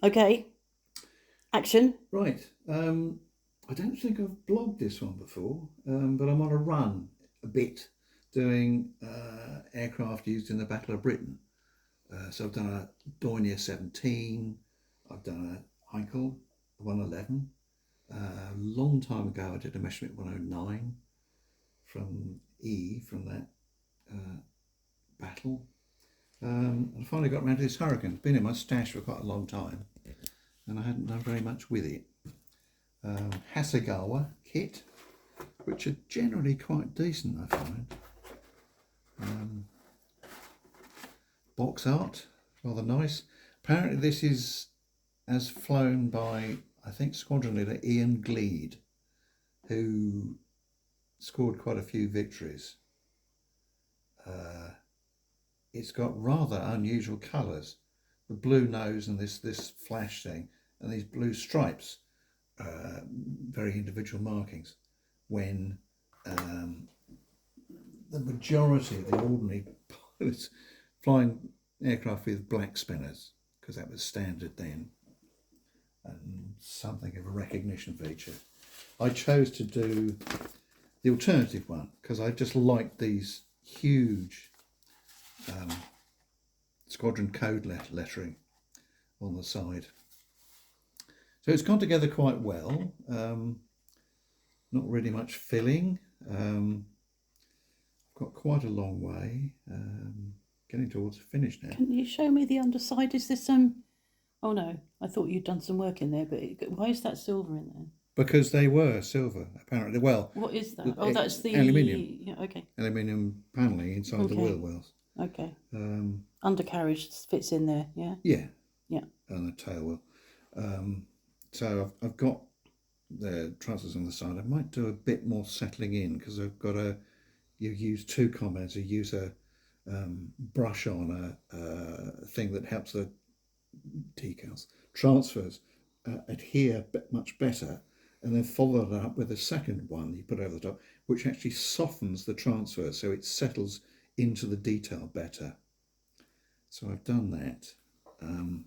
Okay. Action. Right. I don't think I've blogged this one before, but I'm on a run a bit doing aircraft used in the Battle of Britain. So I've done a Dornier 17, I've done a Heinkel 111. A long time ago, I did a Messerschmitt 109 from that battle. I finally got around to this Hurricane. It's been in my stash for quite a long time, and I hadn't done very much with it. Hasegawa kit, which are generally quite decent, I find. Box art, rather nice. Apparently this is as flown by, I think, squadron leader Ian Gleed, who scored quite a few victories. It's got rather unusual colours. The blue nose and this flash thing, and these blue stripes, very individual markings, when the majority of the ordinary pilots flying aircraft with black spinners, because that was standard then, and something of a recognition feature. I chose to do the alternative one because I just liked these huge squadron code lettering on the side. So it's gone together quite well. Not really much filling. Got quite a long way. Getting towards the finish now. Can you show me the underside? Is this Oh no, I thought you'd done some work in there, but why is that silver in there? Because they were silver, apparently. Well, what is that? Oh, that's the aluminium. Yeah, okay. Aluminium panelling inside the wheel wells. Okay. Undercarriage fits in there, yeah. Yeah. Yeah. And the tail wheel. So I've got the trusses on the side. I might do a bit more settling in because I've got you use two combos. You use a brush on a thing that helps the decals transfers adhere much better, and then follow that up with a second one you put over the top, which actually softens the transfer so it settles into the detail better. So I've done that, and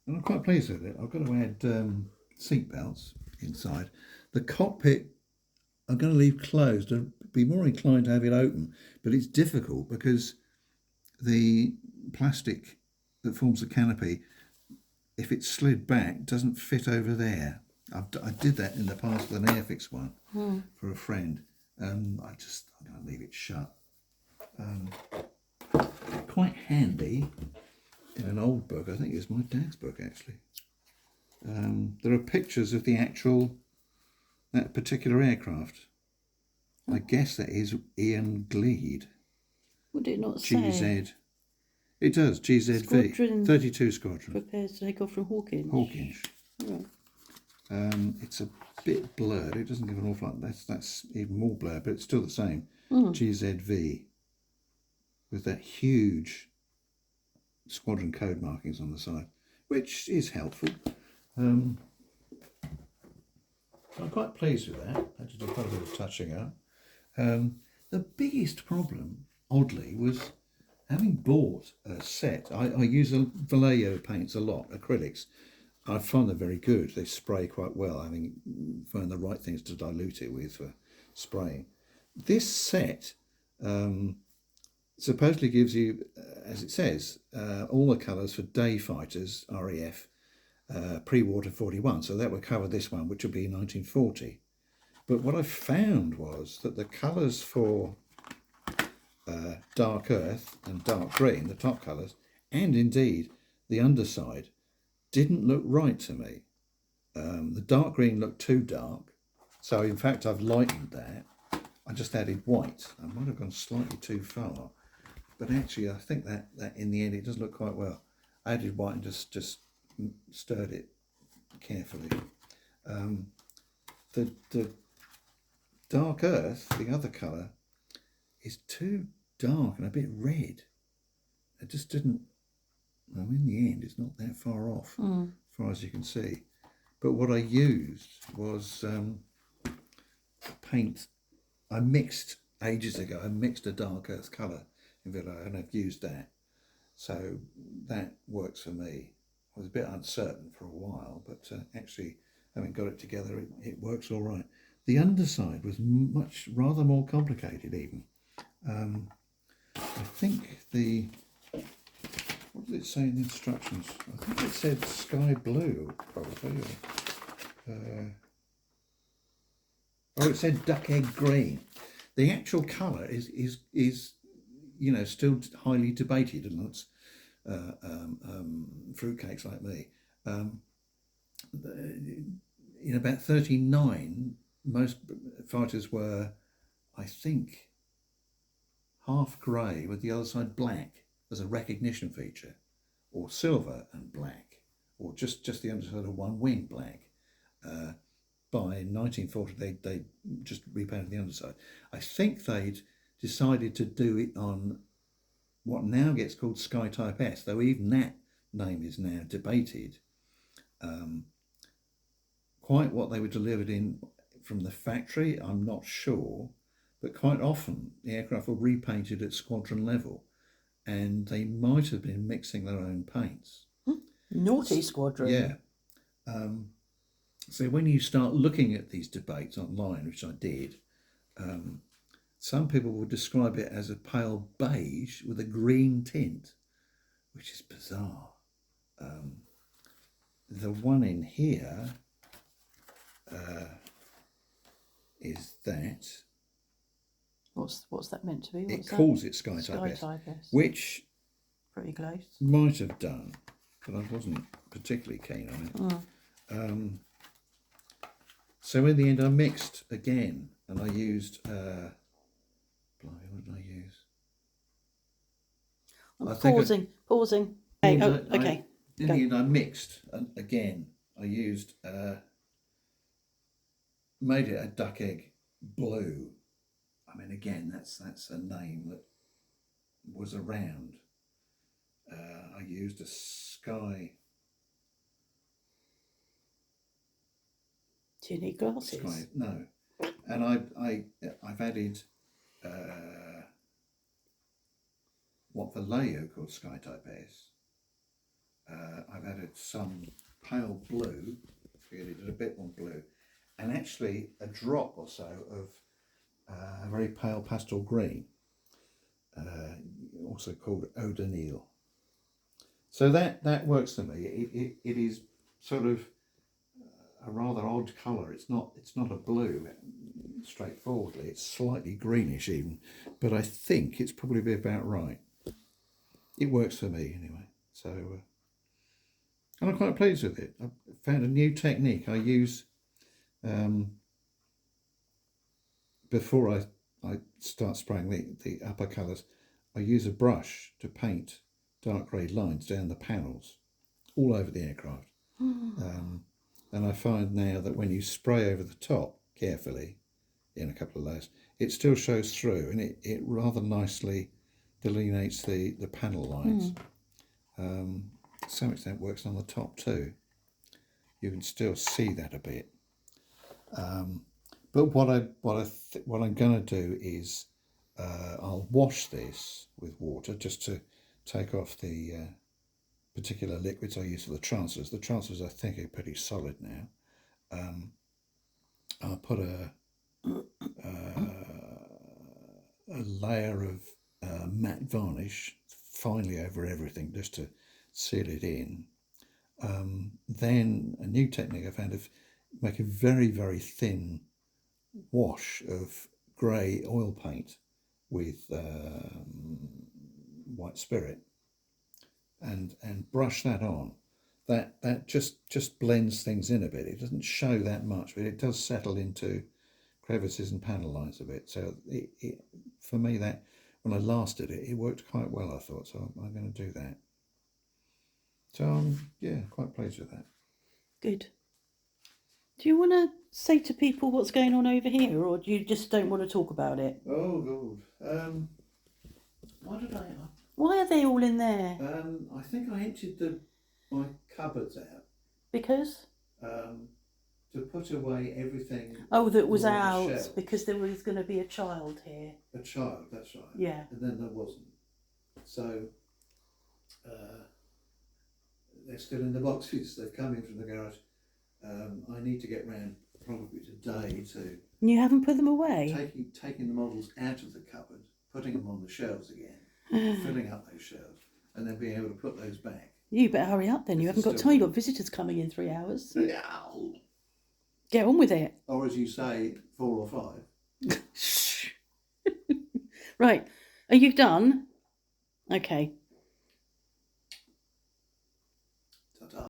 I'm quite pleased with it. I've got to add seat belts inside. The cockpit I'm going to leave closed. I'd be more inclined to have it open, but it's difficult because the plastic that forms the canopy, if it's slid back, doesn't fit over there. I did that in the past with an Airfix one for a friend. I'm going to leave it shut. Quite handy in an old book. I think it was my dad's book actually. There are pictures of that particular aircraft. I guess that is Ian Gleed. Would it not say? GZ. It does, GZV. Squadron 32 Squadron. Prepares to take off from Hawkinge. Hawkinge. Right. It's a bit blurred. It doesn't give an awful lot. That's even more blurred, but it's still the same. GZV. With that huge squadron code markings on the side, which is helpful. I'm quite pleased with that. I did quite a bit of touching up. The biggest problem, oddly, was having bought a set. I use Vallejo paints a lot, acrylics. I find them very good. They spray quite well. I think find the right things to dilute it with for spraying. This set supposedly gives you, as it says, all the colours for day fighters, RAF, pre-war to 41. So that would cover this one, which would be 1940. But what I found was that the colours for dark earth and dark green, the top colours, and indeed the underside, didn't look right to me. The dark green looked too dark. So in fact, I've lightened that. I just added white. I might have gone slightly too far. But actually, I think that in the end, it does look quite well. I added white and just stirred it carefully. The dark earth, the other colour, is too dark and a bit red. It just didn't, well, in the end, it's not that far off, as far as you can see. But what I used was paint. I mixed ages ago, I mixed a dark earth colour in Villa, and I've used that. So that works for me. I was a bit uncertain for a while, but actually, having got it together, it works all right. The underside was rather more complicated even. I think what did it say in the instructions? I think it said sky blue, probably. Or it said duck egg green. The actual colour is still highly debated amongst fruitcakes like me. In about 39, most fighters were, I think, half grey with the other side black as a recognition feature, or silver and black, or just the underside of one wing black. By 1940, they just repainted the underside. I think they'd decided to do it on what now gets called Sky Type S, though even that name is now debated. Quite what they were delivered in from the factory, I'm not sure, but quite often the aircraft were repainted at squadron level, and they might have been mixing their own paints. Naughty squadron. Yeah. So when you start looking at these debates online, which I did, some people would describe it as a pale beige with a green tint, which is bizarre. The one in here is that. What's that meant to be? It calls it Sky Type S, which pretty close. Might have done, but I wasn't particularly keen on it. So in the end, I mixed again, and I used. What did I use? Pausing. Hey, okay. In the end, I mixed, and again, I used. Made it a duck egg blue. I mean, again, that's a name that was around. I used a sky. Do you need glasses? Sky, no, and I've added what Vallejo called Sky Type S. I've added some pale blue, created a bit more blue, and actually a drop or so of a very pale pastel green, also called eau de Nil. So that works for me. It is sort of a rather odd colour. It's not a blue straightforwardly. It's slightly greenish even, but I think it's probably about right. It works for me anyway. So, and I'm quite pleased with it. I found a new technique I use before I start spraying the upper colours. I use a brush to paint dark grey lines down the panels all over the aircraft. And I find now that when you spray over the top carefully in a couple of layers, it still shows through, and it rather nicely delineates the panel lines. To some extent works on the top too. You can still see that a bit. But what I'm going to do is I'll wash this with water just to take off the particular liquids I use for the transfers. The transfers I think are pretty solid now. I'll put a layer of matte varnish finely over everything just to seal it in. Then a new technique I found of make a very, very thin wash of grey oil paint with white spirit and brush that on. That just blends things in a bit. It doesn't show that much, but it does settle into crevices and panel lines a bit. So it for me, that when I last did it, it worked quite well, I thought. So I'm going to do that. So I'm quite pleased with that. Good. Do you want to say to people what's going on over here, or do you just don't want to talk about it? Oh God. Why are they all in there? I think I emptied my cupboards out. Because? To put away everything. Oh, that was out shelves. because there was going to be a child here. A child, that's right. Yeah. And then there wasn't. So they're still in the boxes. They've come in from the garage. I need to get round probably today to You haven't put them away? taking the models out of the cupboard, putting them on the shelves again, filling up those shelves, and then being able to put those back. You better hurry up then. You haven't got time. You've got visitors coming in 3 hours. No. Get on with it. Or as you say, 4 or 5. Right. Are you done? Okay.